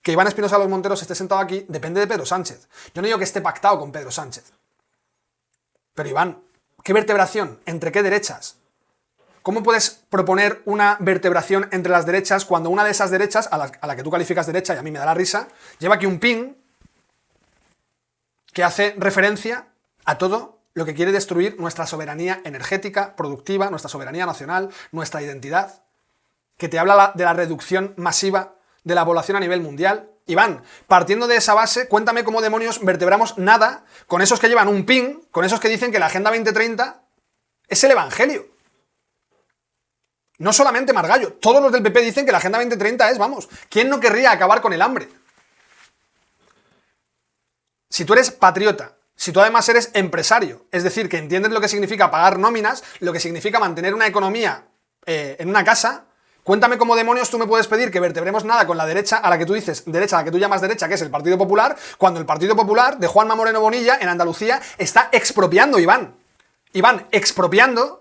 que Iván Espinosa de los Monteros esté sentado aquí depende de Pedro Sánchez. Yo no digo que esté pactado con Pedro Sánchez. Pero Iván, ¿qué vertebración? ¿Entre qué derechas? ¿Cómo puedes proponer una vertebración entre las derechas cuando una de esas derechas, a la que tú calificas derecha, y a mí me da la risa, lleva aquí un pin que hace referencia a todo lo que quiere destruir nuestra soberanía energética, productiva, nuestra soberanía nacional, nuestra identidad, que te habla de la reducción masiva de la población a nivel mundial? Iván, partiendo de esa base, cuéntame cómo demonios vertebramos nada con esos que llevan un pin, con esos que dicen que la Agenda 2030 es el evangelio. No solamente Margallo, todos los del PP dicen que la Agenda 2030 es, vamos, ¿quién no querría acabar con el hambre? Si tú eres patriota, si tú además eres empresario, es decir, que entiendes lo que significa pagar nóminas, lo que significa mantener una economía en una casa, cuéntame cómo demonios tú me puedes pedir que vertebremos nada con la derecha a la que tú dices, derecha a la que tú llamas derecha, que es el Partido Popular, cuando el Partido Popular de Juanma Moreno Bonilla en Andalucía está expropiando, Iván. Iván, expropiando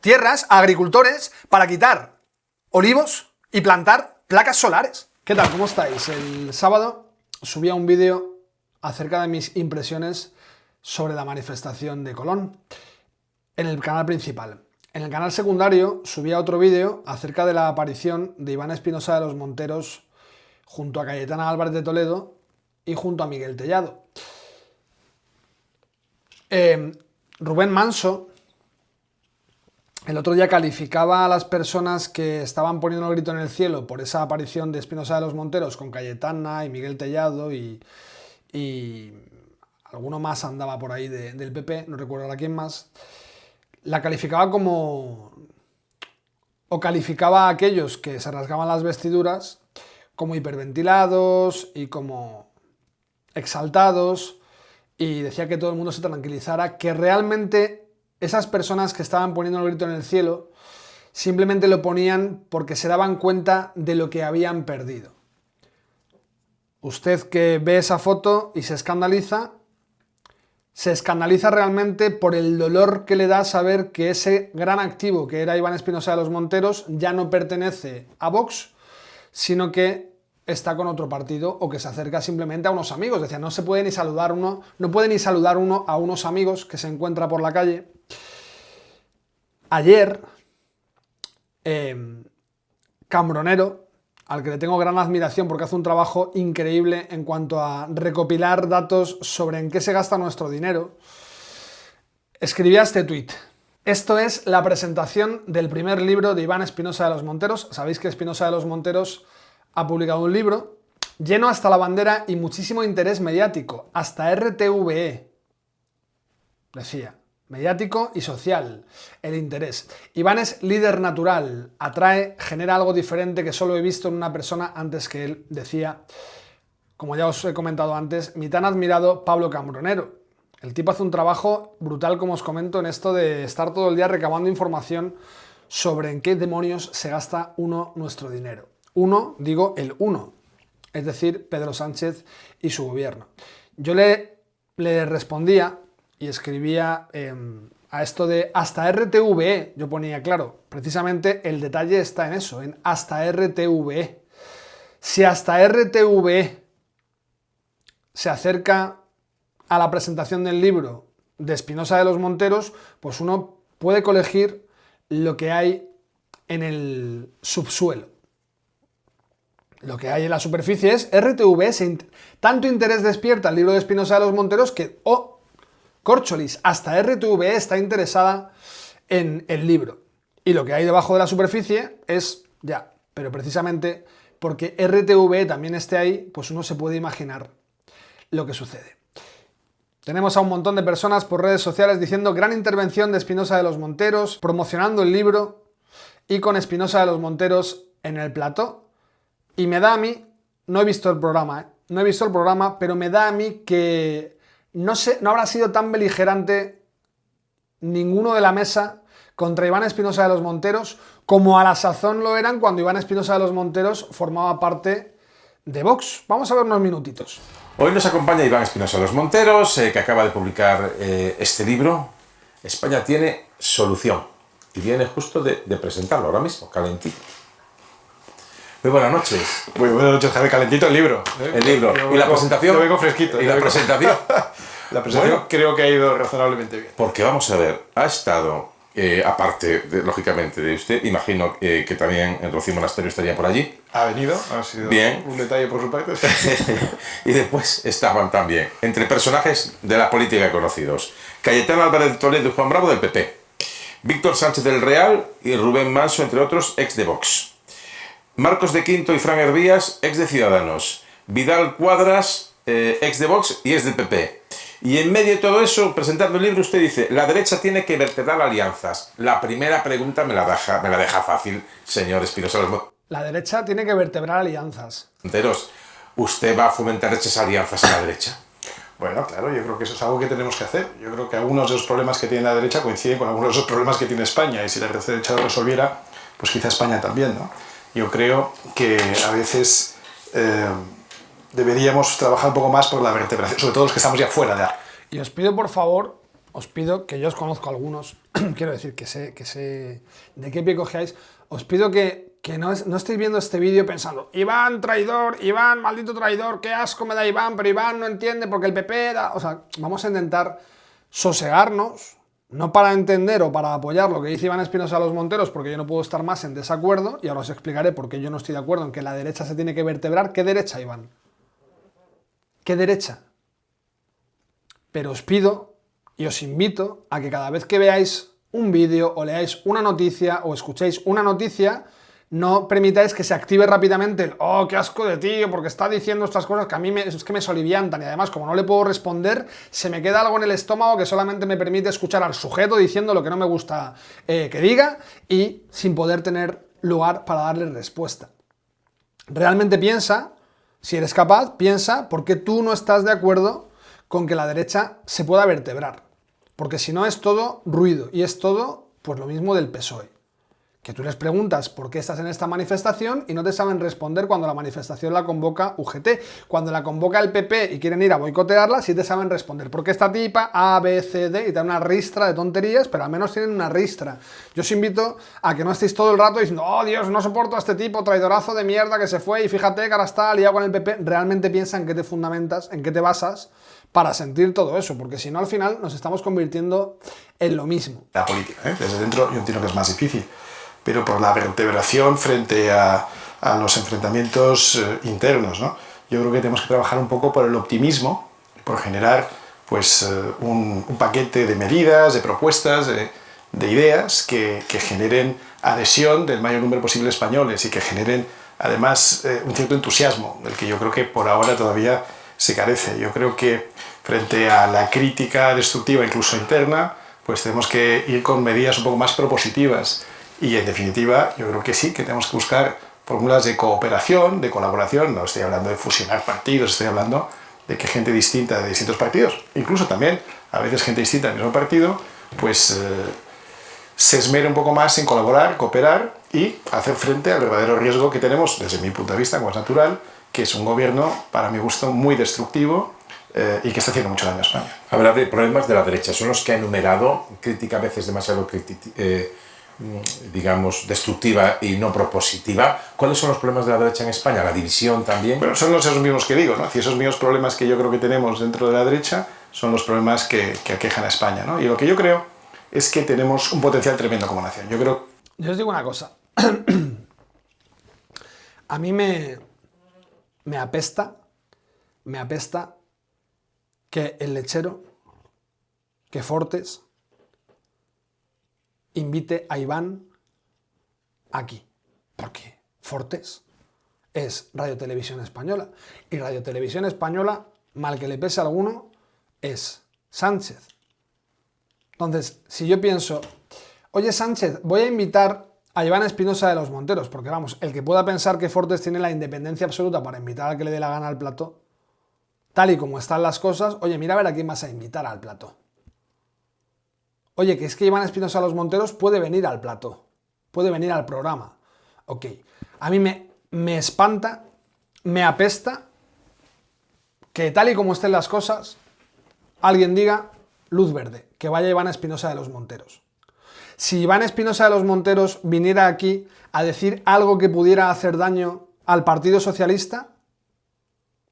tierras a agricultores para quitar olivos y plantar placas solares. ¿Qué tal? ¿Cómo estáis? El sábado subía un vídeo acerca de mis impresiones sobre la manifestación de Colón en el canal principal. En el canal secundario subía otro vídeo acerca de la aparición de Iván Espinosa de los Monteros junto a Cayetana Álvarez de Toledo y junto a Miguel Tellado. Rubén Manso el otro día calificaba a las personas que estaban poniendo el grito en el cielo por esa aparición de Espinosa de los Monteros con Cayetana y Miguel Tellado y alguno más andaba por ahí del PP, no recuerdo ahora quién más. La calificaba como... o calificaba a aquellos que se rasgaban las vestiduras como hiperventilados y como exaltados, y decía que todo el mundo se tranquilizara, que realmente esas personas que estaban poniendo el grito en el cielo simplemente lo ponían porque se daban cuenta de lo que habían perdido. Usted que ve esa foto y se escandaliza realmente por el dolor que le da saber que ese gran activo que era Iván Espinosa de los Monteros ya no pertenece a Vox, sino que está con otro partido o que se acerca simplemente a unos amigos. Decía, no puede ni saludar uno a unos amigos que se encuentra por la calle. Ayer, Cambronero, al que le tengo gran admiración porque hace un trabajo increíble en cuanto a recopilar datos sobre en qué se gasta nuestro dinero, escribía este tuit. Esto es la presentación del primer libro de Iván Espinosa de los Monteros. Sabéis que Espinosa de los Monteros ha publicado un libro lleno hasta la bandera y muchísimo interés mediático, hasta RTVE, decía. Mediático y social, el interés. Iván es líder natural, atrae, genera algo diferente que solo he visto en una persona antes que él, decía, como ya os he comentado antes, mi tan admirado Pablo Cambronero. El tipo hace un trabajo brutal, como os comento, en esto de estar todo el día recabando información sobre en qué demonios se gasta uno nuestro dinero. Uno, digo el uno, es decir, Pedro Sánchez y su gobierno. Yo le respondía y escribía a esto de hasta RTVE, yo ponía, claro, precisamente el detalle está en eso, en hasta RTVE. Si hasta RTVE se acerca a la presentación del libro de Espinosa de los Monteros, pues uno puede colegir lo que hay en el subsuelo. Lo que hay en la superficie es RTVE, tanto interés despierta el libro de Espinosa de los Monteros que... Córcholis, hasta RTVE está interesada en el libro. Y lo que hay debajo de la superficie es ya. Pero precisamente porque RTVE también esté ahí, pues uno se puede imaginar lo que sucede. Tenemos a un montón de personas por redes sociales diciendo gran intervención de Espinosa de los Monteros, promocionando el libro y con Espinosa de los Monteros en el plató. Y me da a mí, no he visto el programa, pero me da a mí que... No habrá sido tan beligerante ninguno de la mesa contra Iván Espinosa de los Monteros como a la sazón lo eran cuando Iván Espinosa de los Monteros formaba parte de Vox. Vamos a ver unos minutitos. Hoy nos acompaña Iván Espinosa de los Monteros, que acaba de publicar este libro, España tiene solución, y viene justo de presentarlo ahora mismo, calentito. Muy buenas noches. Muy buenas noches, Javier. Calentito el libro. El libro. ¿Y la presentación? Yo vengo fresquito. ¿Y la presentación? La presentación bueno, creo que ha ido razonablemente bien. Porque vamos a ver, ha estado, aparte, lógicamente, de usted, imagino que también el Rocío Monasterio estaría por allí. Ha venido, ha sido bien. Un detalle por su parte. Y después estaban también, entre personajes de la política conocidos, Cayetano Álvarez de Toledo y Juan Bravo del PP, Víctor Sánchez del Real y Rubén Manso, entre otros, ex de Vox. Marcos de Quinto y Fran Hervías, ex de Ciudadanos. Vidal Cuadras, ex de Vox y ex del PP. Y en medio de todo eso, presentando el libro, usted dice, la derecha tiene que vertebrar alianzas. La primera pregunta me la deja fácil, señor Espinosa. La derecha tiene que vertebrar alianzas. Monteros, ¿usted va a fomentar esas alianzas a la derecha? Bueno, claro, yo creo que eso es algo que tenemos que hacer. Yo creo que algunos de los problemas que tiene la derecha coinciden con algunos de los problemas que tiene España. Y si la derecha lo resolviera, pues quizá España también, ¿no? Yo creo que a veces deberíamos trabajar un poco más por la vertebración, sobre todo los que estamos ya fuera de la... Y os pido, por favor, os pido, que yo os conozco a algunos, quiero decir que sé de qué pie cojeáis, os pido que no estéis viendo este vídeo pensando, Iván, traidor, Iván, maldito traidor, qué asco me da Iván, pero Iván no entiende porque el PP da... O sea, vamos a intentar sosegarnos, no para entender o para apoyar lo que dice Iván Espinosa de los Monteros, porque yo no puedo estar más en desacuerdo, y ahora os explicaré por qué yo no estoy de acuerdo en que la derecha se tiene que vertebrar. ¿Qué derecha, Iván? ¿Qué derecha? Pero os pido y os invito a que cada vez que veáis un vídeo o leáis una noticia o escuchéis una noticia, no permitáis que se active rápidamente el «Oh, qué asco de tío, porque está diciendo estas cosas que a mí es que me soliviantan», y además, como no le puedo responder, se me queda algo en el estómago que solamente me permite escuchar al sujeto diciendo lo que no me gusta que diga y sin poder tener lugar para darle respuesta. Realmente piensa, si eres capaz, piensa por qué tú no estás de acuerdo con que la derecha se pueda vertebrar. Porque si no es todo ruido y es todo pues lo mismo del PSOE. Que tú les preguntas por qué estás en esta manifestación y no te saben responder cuando la manifestación la convoca UGT. Cuando la convoca el PP y quieren ir a boicotearla, sí te saben responder. Porque esta tipa A, B, C, D y te dan una ristra de tonterías, pero al menos tienen una ristra. Yo os invito a que no estéis todo el rato diciendo «Oh, Dios, no soporto a este tipo, traidorazo de mierda que se fue y fíjate que ahora está liado con el PP». Realmente piensa en qué te fundamentas, en qué te basas para sentir todo eso, porque si no al final nos estamos convirtiendo en lo mismo. La política, desde dentro yo entiendo que es más difícil, pero por la vertebración frente a los enfrentamientos internos, ¿no? Yo creo que tenemos que trabajar un poco por el optimismo, por generar pues, un paquete de medidas, de propuestas, de ideas que generen adhesión del mayor número posible de españoles y que generen además un cierto entusiasmo, del que yo creo que por ahora todavía se carece. Yo creo que frente a la crítica destructiva, incluso interna, pues tenemos que ir con medidas un poco más propositivas. Y en definitiva, yo creo que sí, que tenemos que buscar fórmulas de cooperación, de colaboración. No estoy hablando de fusionar partidos, estoy hablando de que gente distinta de distintos partidos, incluso también a veces gente distinta del mismo partido, pues se esmere un poco más en colaborar, cooperar y hacer frente al verdadero riesgo que tenemos, desde mi punto de vista, como es natural, que es un gobierno, para mi gusto, muy destructivo y que está haciendo mucho daño a España. Hablar de problemas de la derecha, son los que ha enumerado, crítica a veces demasiado digamos, destructiva y no propositiva. ¿Cuáles son los problemas de la derecha en España? ¿La división también? Bueno, son esos mismos que digo, ¿no? Y esos mismos problemas que yo creo que tenemos dentro de la derecha son los problemas que aquejan a España, ¿no? Y lo que yo creo es que tenemos un potencial tremendo como nación. Yo os digo una cosa. A mí me apesta que el Lechero, que Fortes, invite a Iván aquí. Porque Fortes es Radio Televisión Española. Y Radio Televisión Española, mal que le pese a alguno, es Sánchez. Entonces, si yo pienso, oye Sánchez, voy a invitar a Iván Espinosa de los Monteros, porque vamos, el que pueda pensar que Fortes tiene la independencia absoluta para invitar al que le dé la gana al plató, tal y como están las cosas, oye, mira a ver a quién vas a invitar al plató. Oye, que es que Iván Espinosa de los Monteros puede venir al plató, puede venir al programa. Ok, a mí me espanta, me apesta que tal y como estén las cosas, alguien diga luz verde, que vaya Iván Espinosa de los Monteros. Si Iván Espinosa de los Monteros viniera aquí a decir algo que pudiera hacer daño al Partido Socialista,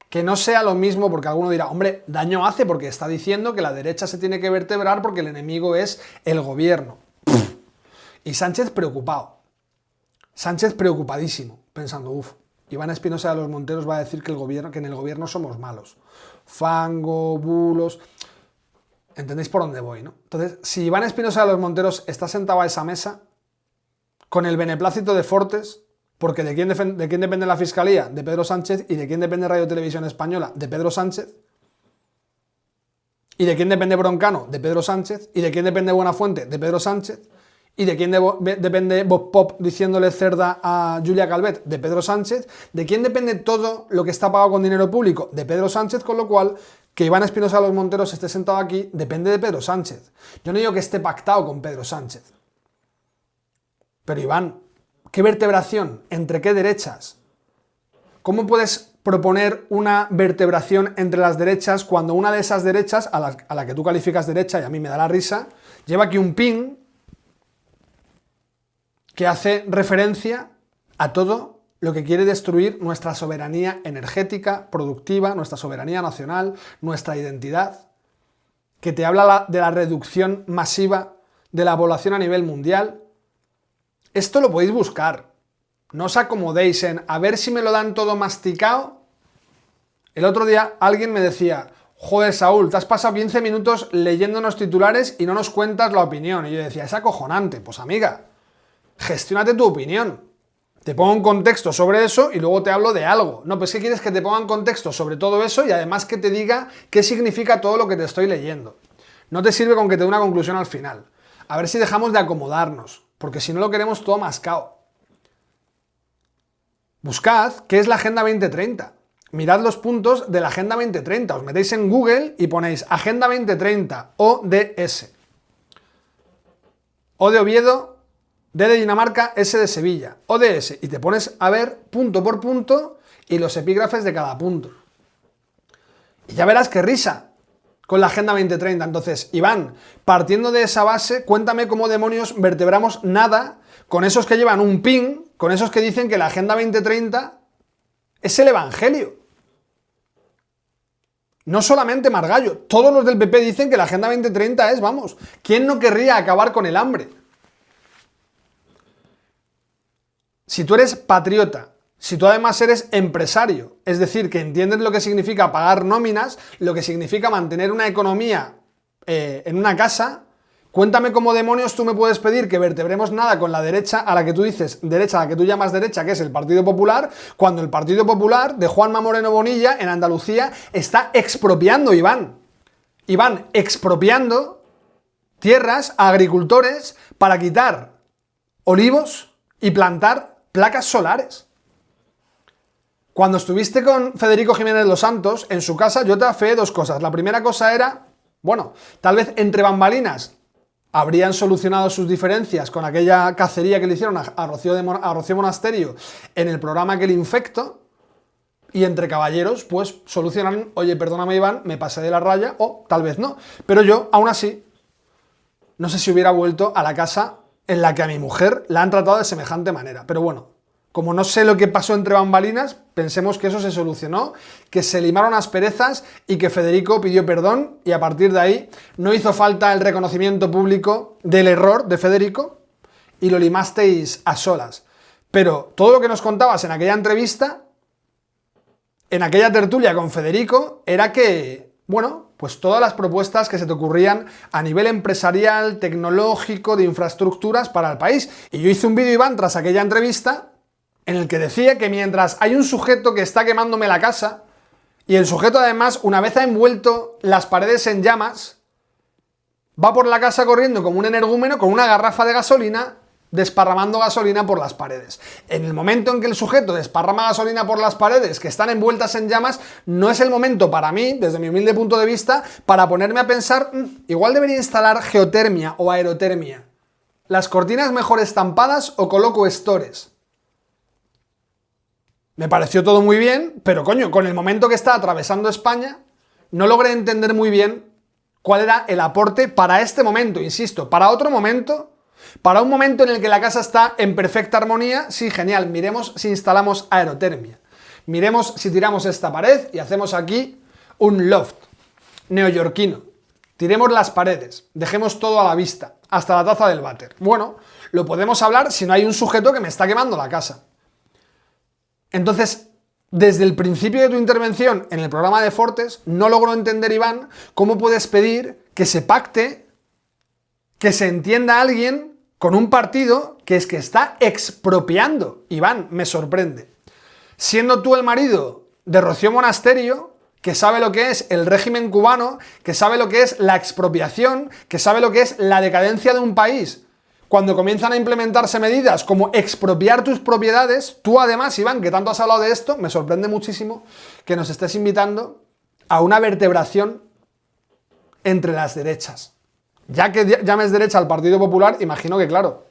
que no sea lo mismo, porque alguno dirá, hombre, daño hace porque está diciendo que la derecha se tiene que vertebrar porque el enemigo es el gobierno. Y Sánchez preocupado. Sánchez preocupadísimo, pensando, Iván Espinosa de los Monteros va a decir que en el gobierno somos malos. Fango, bulos... ¿Entendéis por dónde voy, no? Entonces, si Iván Espinosa de los Monteros está sentado a esa mesa, con el beneplácito de Fortes, porque ¿de quién depende la Fiscalía? De Pedro Sánchez. ¿Y de quién depende Radio Televisión Española? De Pedro Sánchez. ¿Y de quién depende Broncano? De Pedro Sánchez. ¿Y de quién depende Buenafuente? De Pedro Sánchez. ¿Y de quién depende Bob Pop diciéndole cerda a Julia Calvet? De Pedro Sánchez. ¿De quién depende todo lo que está pagado con dinero público? De Pedro Sánchez, con lo cual, que Iván Espinosa de los Monteros esté sentado aquí depende de Pedro Sánchez. Yo no digo que esté pactado con Pedro Sánchez. Pero Iván, ¿qué vertebración? ¿Entre qué derechas? ¿Cómo puedes proponer una vertebración entre las derechas cuando una de esas derechas, a la que tú calificas derecha, y a mí me da la risa, lleva aquí un pin que hace referencia a todo lo que quiere destruir nuestra soberanía energética, productiva, nuestra soberanía nacional, nuestra identidad, que te habla de la reducción masiva de la población a nivel mundial? Esto lo podéis buscar. No os acomodéis en a ver si me lo dan todo masticado. El otro día alguien me decía, joder, Saúl, te has pasado 15 minutos leyéndonos titulares y no nos cuentas la opinión. Y yo decía, es acojonante. Pues amiga, gestiónate tu opinión. Te pongo un contexto sobre eso y luego te hablo de algo. No, pues ¿qué quieres? Que te ponga un contexto sobre todo eso y además que te diga qué significa todo lo que te estoy leyendo. No te sirve con que te dé una conclusión al final. A ver si dejamos de acomodarnos, porque si no lo queremos todo mascado. Buscad qué es la Agenda 2030. Mirad los puntos de la Agenda 2030. Os metéis en Google y ponéis Agenda 2030, ODS. O de Oviedo, D de Dinamarca, S de Sevilla, ODS. Y te pones a ver punto por punto y los epígrafes de cada punto. Y ya verás qué risa con la Agenda 2030. Entonces, Iván, partiendo de esa base, cuéntame cómo demonios vertebramos nada con esos que llevan un pin, con esos que dicen que la Agenda 2030 es el Evangelio. No solamente Margallo, todos los del PP dicen que la Agenda 2030 es, vamos, ¿quién no querría acabar con el hambre? Si tú eres patriota, si tú además eres empresario, es decir, que entiendes lo que significa pagar nóminas, lo que significa mantener una economía en una casa, cuéntame cómo demonios tú me puedes pedir que vertebremos nada con la derecha a la que tú dices, derecha, a la que tú llamas derecha, que es el Partido Popular, cuando el Partido Popular de Juanma Moreno Bonilla en Andalucía está expropiando, Iván, expropiando tierras a agricultores para quitar olivos y plantar placas solares. Cuando estuviste con Federico Jiménez Los Santos en su casa, yo te afeé dos cosas. La primera cosa era, bueno, tal vez entre bambalinas habrían solucionado sus diferencias con aquella cacería que le hicieron a Rocío Monasterio en el programa aquel Infecto, y entre caballeros, pues solucionaron, oye, perdóname Iván, me pasé de la raya, o tal vez no. Pero yo, aún así, no sé si hubiera vuelto a la casa en la que a mi mujer la han tratado de semejante manera. Pero bueno, como no sé lo que pasó entre bambalinas, pensemos que eso se solucionó, que se limaron asperezas y que Federico pidió perdón y a partir de ahí no hizo falta el reconocimiento público del error de Federico y lo limasteis a solas. Pero todo lo que nos contabas en aquella entrevista, en aquella tertulia con Federico, era que, bueno, pues todas las propuestas que se te ocurrían a nivel empresarial, tecnológico, de infraestructuras para el país. Y yo hice un vídeo, Iván, tras aquella entrevista, en el que decía que mientras hay un sujeto que está quemándome la casa, y el sujeto además, una vez ha envuelto las paredes en llamas, va por la casa corriendo como un energúmeno con una garrafa de gasolina, desparramando gasolina por las paredes. En el momento en que el sujeto desparrama gasolina por las paredes que están envueltas en llamas, no es el momento para mí, desde mi humilde punto de vista, para ponerme a pensar, igual debería instalar geotermia o aerotermia. ¿Las cortinas mejor estampadas o coloco estores? Me pareció todo muy bien, pero coño, con el momento que está atravesando España, no logré entender muy bien cuál era el aporte para este momento, insisto. Para otro momento, Para un momento en el que la casa está en perfecta armonía, sí, genial, miremos si instalamos aerotermia. Miremos si tiramos esta pared y hacemos aquí un loft neoyorquino. Tiremos las paredes, dejemos todo a la vista, hasta la taza del váter. Bueno, lo podemos hablar si no hay un sujeto que me está quemando la casa. Entonces, desde el principio de tu intervención en el programa de Fortes, no logro entender, Iván, cómo puedes pedir que se pacte, que se entienda a alguien con un partido que es que está expropiando. Iván, me sorprende. Siendo tú el marido de Rocío Monasterio, que sabe lo que es el régimen cubano, que sabe lo que es la expropiación, que sabe lo que es la decadencia de un país, cuando comienzan a implementarse medidas como expropiar tus propiedades, tú además, Iván, que tanto has hablado de esto, me sorprende muchísimo que nos estés invitando a una vertebración entre las derechas. Ya que llames derecha al Partido Popular, imagino que, claro,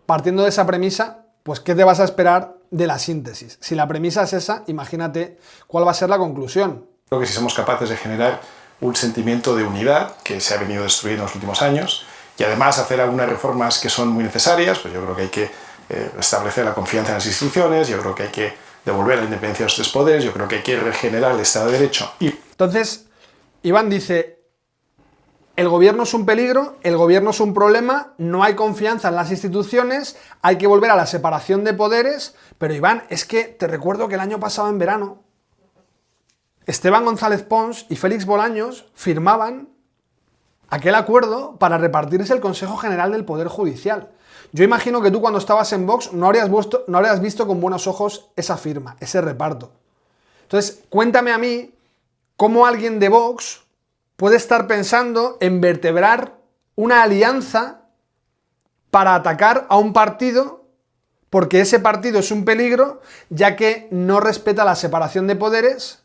partiendo de esa premisa, pues ¿qué te vas a esperar de la síntesis? Si la premisa es esa, imagínate cuál va a ser la conclusión. Creo que si somos capaces de generar un sentimiento de unidad que se ha venido destruyendo en los últimos años y además hacer algunas reformas que son muy necesarias, pues yo creo que hay que restablecer la confianza en las instituciones, yo creo que hay que devolver la independencia de los tres poderes, yo creo que hay que regenerar el Estado de Derecho. Entonces, Iván dice, el gobierno es un peligro, el gobierno es un problema, no hay confianza en las instituciones, hay que volver a la separación de poderes, pero Iván, es que te recuerdo que el año pasado en verano, Esteban González Pons y Félix Bolaños firmaban aquel acuerdo para repartirse el Consejo General del Poder Judicial. Yo imagino que tú cuando estabas en Vox no habrías visto con buenos ojos esa firma, ese reparto. Entonces, cuéntame a mí cómo alguien de Vox puede estar pensando en vertebrar una alianza para atacar a un partido porque ese partido es un peligro, ya que no respeta la separación de poderes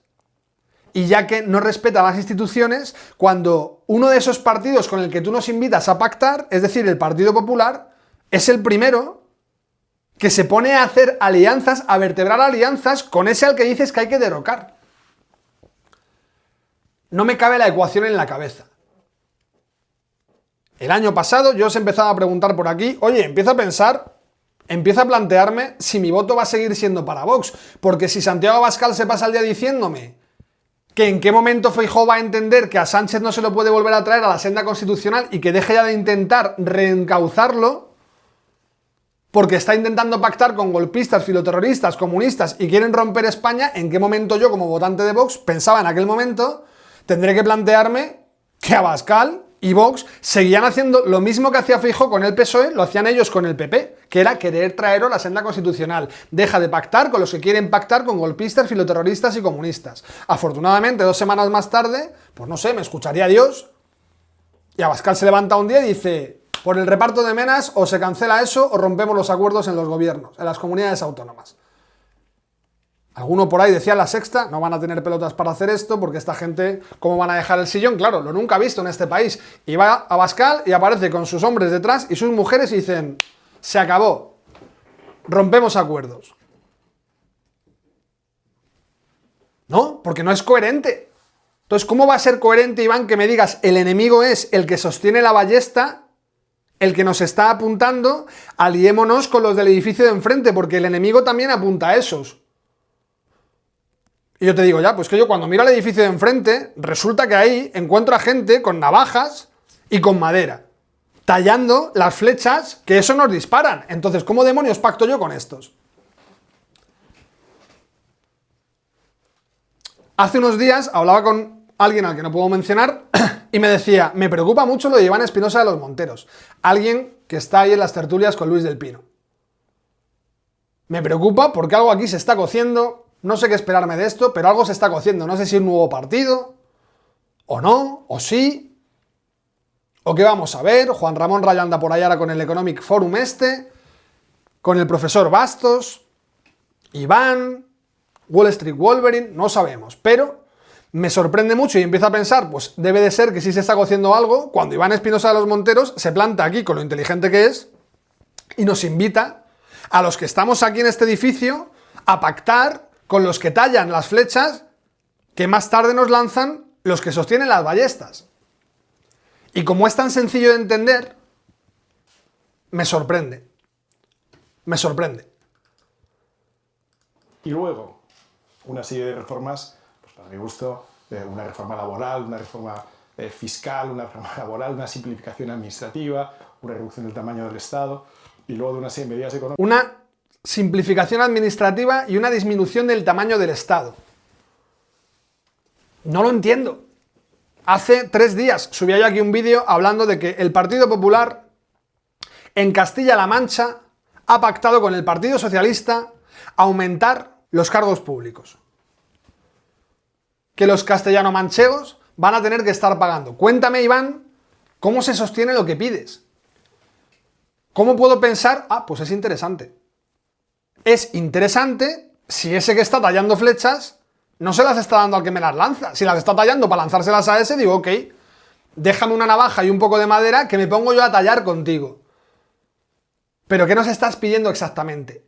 y ya que no respeta las instituciones, cuando uno de esos partidos con el que tú nos invitas a pactar, es decir, el Partido Popular, es el primero que se pone a hacer alianzas, a vertebrar alianzas con ese al que dices que hay que derrocar. No me cabe la ecuación en la cabeza. El año pasado yo os empezaba a preguntar por aquí, oye, empiezo a pensar, empiezo a plantearme si mi voto va a seguir siendo para Vox, porque si Santiago Abascal se pasa el día diciéndome que en qué momento Feijóo va a entender que a Sánchez no se lo puede volver a traer a la senda constitucional y que deje ya de intentar reencauzarlo, porque está intentando pactar con golpistas, filoterroristas, comunistas y quieren romper España, ¿en qué momento yo como votante de Vox pensaba en aquel momento tendré que plantearme que Abascal y Vox seguían haciendo lo mismo que hacía Feijóo con el PSOE, lo hacían ellos con el PP, que era querer traerlo a la senda constitucional. Deja de pactar con los que quieren pactar con golpistas, filoterroristas y comunistas. Afortunadamente, 2 semanas más tarde, pues no sé, me escucharía Dios, y Abascal se levanta un día y dice, por el reparto de menas o se cancela eso o rompemos los acuerdos en los gobiernos, en las comunidades autónomas. Alguno por ahí decía La Sexta, no van a tener pelotas para hacer esto porque esta gente, ¿cómo van a dejar el sillón? Claro, lo nunca visto en este país. Y va Abascal y aparece con sus hombres detrás y sus mujeres y dicen, se acabó, rompemos acuerdos. No, porque no es coherente. Entonces, ¿cómo va a ser coherente, Iván, que me digas el enemigo es el que sostiene la ballesta, el que nos está apuntando, aliémonos con los del edificio de enfrente, porque el enemigo también apunta a esos? Y yo te digo, ya, pues que yo cuando miro al edificio de enfrente, resulta que ahí encuentro a gente con navajas y con madera, tallando las flechas que eso nos disparan. Entonces, ¿cómo demonios pacto yo con estos? Hace unos días hablaba con alguien al que no puedo mencionar y me decía, me preocupa mucho lo de Iván Espinosa de los Monteros, alguien que está ahí en las tertulias con Luis del Pino. Me preocupa porque algo aquí se está cociendo. No sé qué esperarme de esto, pero algo se está cociendo. No sé si un nuevo partido, o no, o sí, o qué vamos a ver. Juan Ramón Rayo anda por allá ahora con el Economic Forum con el profesor Bastos, Iván, Wall Street Wolverine, no sabemos. Pero me sorprende mucho y empiezo a pensar, pues debe de ser que sí se está cociendo algo cuando Iván Espinosa de los Monteros se planta aquí con lo inteligente que es y nos invita a los que estamos aquí en este edificio a pactar con los que tallan las flechas que más tarde nos lanzan los que sostienen las ballestas. Y como es tan sencillo de entender, me sorprende. Me sorprende. Y luego, una serie de reformas, pues para mi gusto, una reforma laboral, una reforma fiscal, una reforma laboral, una simplificación administrativa, una reducción del tamaño del Estado, y luego de una serie de medidas económicas. Una simplificación administrativa y una disminución del tamaño del Estado. No lo entiendo. Hace 3 días subía yo aquí un vídeo hablando de que el Partido Popular en Castilla-La Mancha ha pactado con el Partido Socialista aumentar los cargos públicos. Que los castellano-manchegos van a tener que estar pagando. Cuéntame, Iván, ¿cómo se sostiene lo que pides? ¿Cómo puedo pensar? Ah, pues es interesante. Es interesante si ese que está tallando flechas no se las está dando al que me las lanza. Si las está tallando para lanzárselas a ese, digo, ok, déjame una navaja y un poco de madera que me pongo yo a tallar contigo. Pero ¿qué nos estás pidiendo exactamente?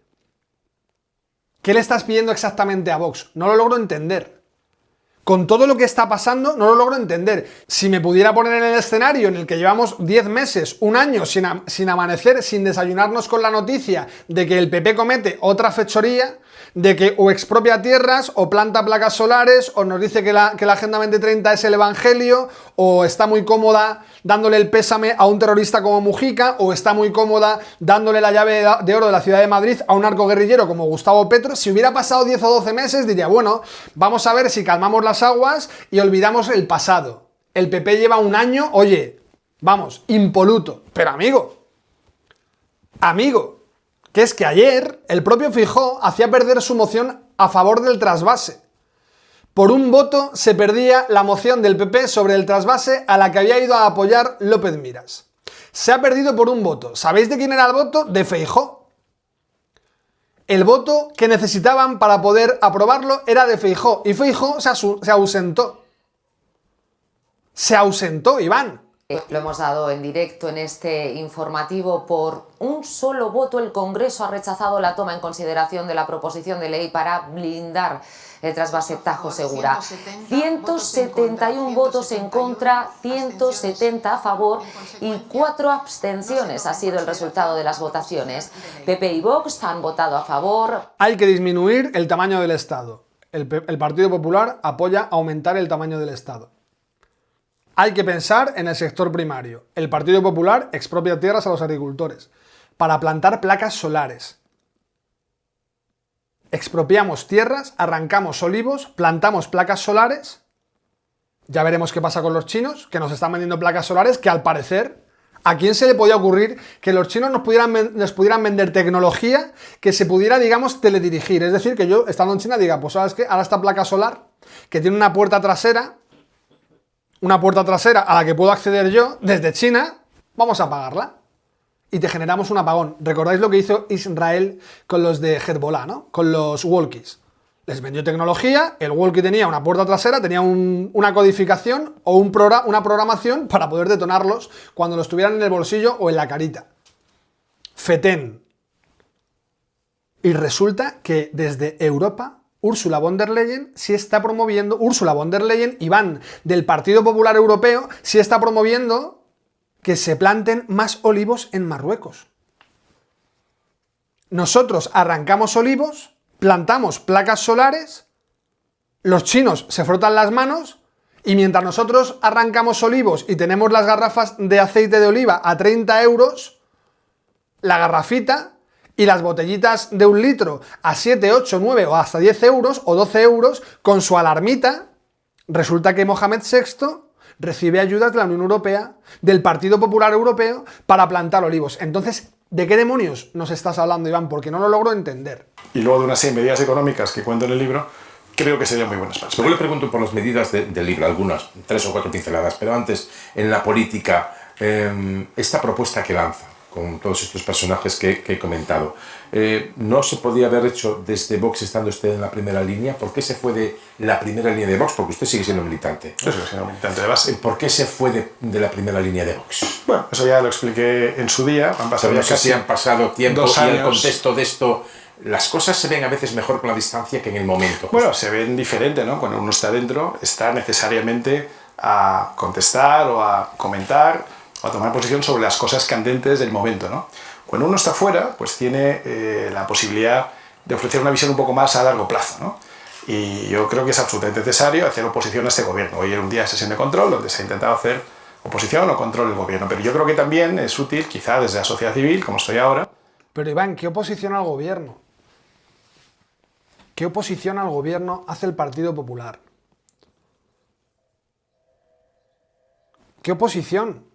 ¿Qué le estás pidiendo exactamente a Vox? No lo logro entender. Con todo lo que está pasando, no lo logro entender. Si me pudiera poner en el escenario en el que llevamos 10 meses, un año, sin amanecer, sin desayunarnos con la noticia de que el PP comete otra fechoría, de que o expropia tierras, o planta placas solares, o nos dice que la Agenda 2030 es el evangelio, o está muy cómoda dándole el pésame a un terrorista como Mujica, o está muy cómoda dándole la llave de oro de la ciudad de Madrid a un narcoguerrillero como Gustavo Petro. Si hubiera pasado 10 o 12 meses, diría, bueno, vamos a ver si calmamos las aguas y olvidamos el pasado. El PP lleva un año, oye, vamos, impoluto. Pero amigo, que es que ayer el propio Feijóo hacía perder su moción a favor del trasvase. Por un voto se perdía la moción del PP sobre el trasvase a la que había ido a apoyar López Miras. Se ha perdido por un voto. ¿Sabéis de quién era el voto? De Feijóo. El voto que necesitaban para poder aprobarlo era de Feijóo. Y Feijóo se ausentó. Se ausentó, Iván. Lo hemos dado en directo en este informativo. Por un solo voto el Congreso ha rechazado la toma en consideración de la proposición de ley para blindar el trasvase Tajo Segura. 171 votos en contra, 170 a favor y 4 abstenciones ha sido el resultado de las votaciones. PP y Vox han votado a favor. Hay que disminuir el tamaño del Estado. El Partido Popular apoya aumentar el tamaño del Estado. Hay que pensar en el sector primario. El Partido Popular expropia tierras a los agricultores para plantar placas solares. Expropiamos tierras, arrancamos olivos, plantamos placas solares. Ya veremos qué pasa con los chinos, que nos están vendiendo placas solares que al parecer, ¿a quién se le podía ocurrir que los chinos nos pudieran vender tecnología que se pudiera, digamos, teledirigir? Es decir, que yo, estando en China, diga, pues ¿sabes qué? Ahora esta placa solar, que tiene una puerta trasera a la que puedo acceder yo desde China, vamos a apagarla. Y te generamos un apagón. ¿Recordáis lo que hizo Israel con los de Hezbollah, ¿no? Con los walkies. Les vendió tecnología, el walkie tenía una puerta trasera, tenía una codificación o una programación para poder detonarlos cuando los tuvieran en el bolsillo o en la carita. Fetén. Y resulta que desde Europa Ursula von der Leyen sí está promoviendo, Ursula von der Leyen, Iván, del Partido Popular Europeo, sí está promoviendo que se planten más olivos en Marruecos. Nosotros arrancamos olivos, plantamos placas solares, los chinos se frotan las manos y mientras nosotros arrancamos olivos y tenemos las garrafas de aceite de oliva a 30 euros, la garrafita, y las botellitas de 1 litro a 7, 8, 9 o hasta 10 euros o 12 euros con su alarmita, resulta que Mohamed VI recibe ayudas de la Unión Europea, del Partido Popular Europeo, para plantar olivos. Entonces, ¿de qué demonios nos estás hablando, Iván? Porque no lo logro entender. Y luego de una serie de medidas económicas que cuento en el libro, creo que serían muy buenas para España. Luego le pregunto por las medidas del libro, algunas, 3 o 4 pinceladas, pero antes, en la política, esta propuesta que lanza, con todos estos personajes que he comentado, ¿no se podía haber hecho desde Vox estando usted en la primera línea? ¿Por qué se fue de la primera línea de Vox? Porque usted sigue siendo militante, ¿no? Yo sigo siendo militante de base. ¿Por qué se fue de la primera línea de Vox? Bueno, eso ya lo expliqué en su día. Han pasado no sé si han pasado tiempo 2 y años. en el contexto de esto, las cosas se ven a veces mejor con la distancia que en el momento. Bueno, se ven diferente, ¿no? Cuando uno está dentro, está necesariamente a contestar o a comentar o a tomar posición sobre las cosas candentes del momento, ¿no? Cuando uno está fuera, pues tiene la posibilidad de ofrecer una visión un poco más a largo plazo, ¿no? Y yo creo que es absolutamente necesario hacer oposición a este gobierno. Hoy era un día de sesión de control donde se ha intentado hacer oposición o control del gobierno, pero yo creo que también es útil, quizá desde la sociedad civil, como estoy ahora. Pero Iván, ¿qué oposición al gobierno? ¿Qué oposición al gobierno hace el Partido Popular? ¿Qué oposición?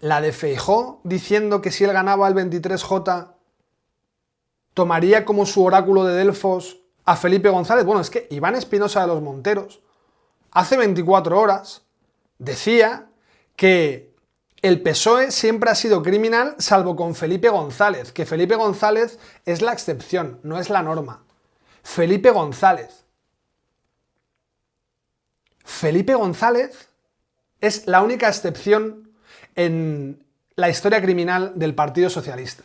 La de Feijóo diciendo que si él ganaba el 23J tomaría como su oráculo de Delfos a Felipe González. Bueno, es que Iván Espinosa de los Monteros hace 24 horas decía que el PSOE siempre ha sido criminal salvo con Felipe González, que Felipe González es la excepción, no es la norma. Felipe González. Felipe González es la única excepción en la historia criminal del Partido Socialista.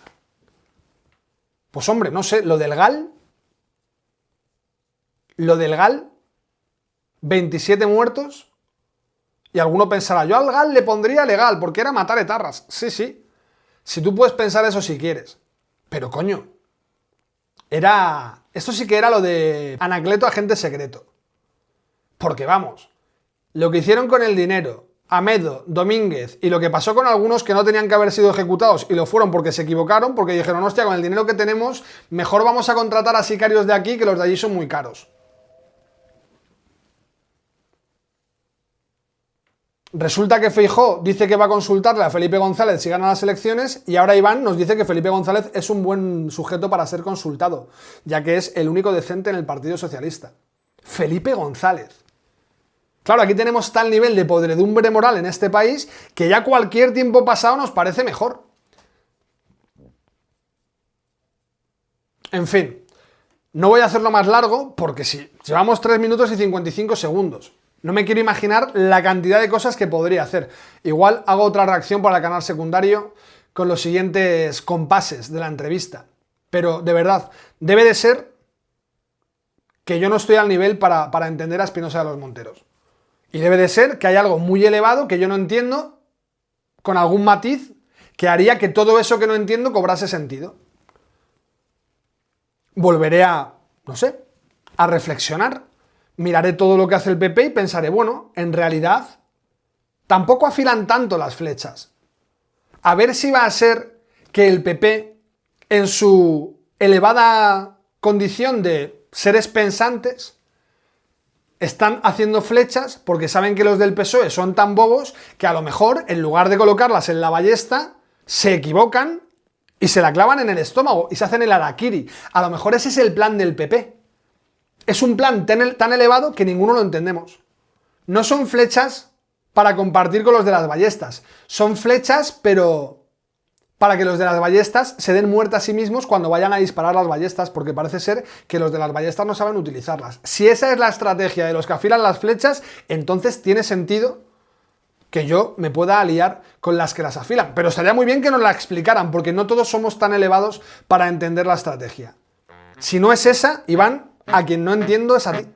Pues hombre, no sé, lo del GAL, 27 muertos, y alguno pensará, yo al GAL le pondría legal, porque era matar etarras. Sí, sí, si tú puedes pensar eso si quieres, pero coño, esto sí que era lo de Anacleto agente secreto. Porque vamos, lo que hicieron con el dinero, Amedo, Domínguez y lo que pasó con algunos que no tenían que haber sido ejecutados y lo fueron porque se equivocaron, porque dijeron, hostia, con el dinero que tenemos, mejor vamos a contratar a sicarios de aquí que los de allí son muy caros. Resulta que Feijóo dice que va a consultarle a Felipe González si gana las elecciones y ahora Iván nos dice que Felipe González es un buen sujeto para ser consultado, ya que es el único decente en el Partido Socialista. Felipe González. Claro, aquí tenemos tal nivel de podredumbre moral en este país que ya cualquier tiempo pasado nos parece mejor. En fin, no voy a hacerlo más largo porque sí, llevamos 3 minutos y 55 segundos. No me quiero imaginar la cantidad de cosas que podría hacer. Igual hago otra reacción para el canal secundario con los siguientes compases de la entrevista. Pero de verdad, debe de ser que yo no estoy al nivel para entender a Espinosa de los Monteros. Y debe de ser que hay algo muy elevado que yo no entiendo, con algún matiz, que haría que todo eso que no entiendo cobrase sentido. Volveré a, no sé, a reflexionar. Miraré todo lo que hace el PP y pensaré, bueno, en realidad tampoco afilan tanto las flechas. A ver si va a ser que el PP, en su elevada condición de seres pensantes, están haciendo flechas porque saben que los del PSOE son tan bobos que a lo mejor, en lugar de colocarlas en la ballesta, se equivocan y se la clavan en el estómago y se hacen el harakiri. A lo mejor ese es el plan del PP. Es un plan tan elevado que ninguno lo entendemos. No son flechas para compartir con los de las ballestas. Son flechas, pero para que los de las ballestas se den muerte a sí mismos cuando vayan a disparar las ballestas, porque parece ser que los de las ballestas no saben utilizarlas. Si esa es la estrategia de los que afilan las flechas, entonces tiene sentido que yo me pueda aliar con las que las afilan. Pero estaría muy bien que nos la explicaran, porque no todos somos tan elevados para entender la estrategia. Si no es esa, Iván, a quien no entiendo es a ti.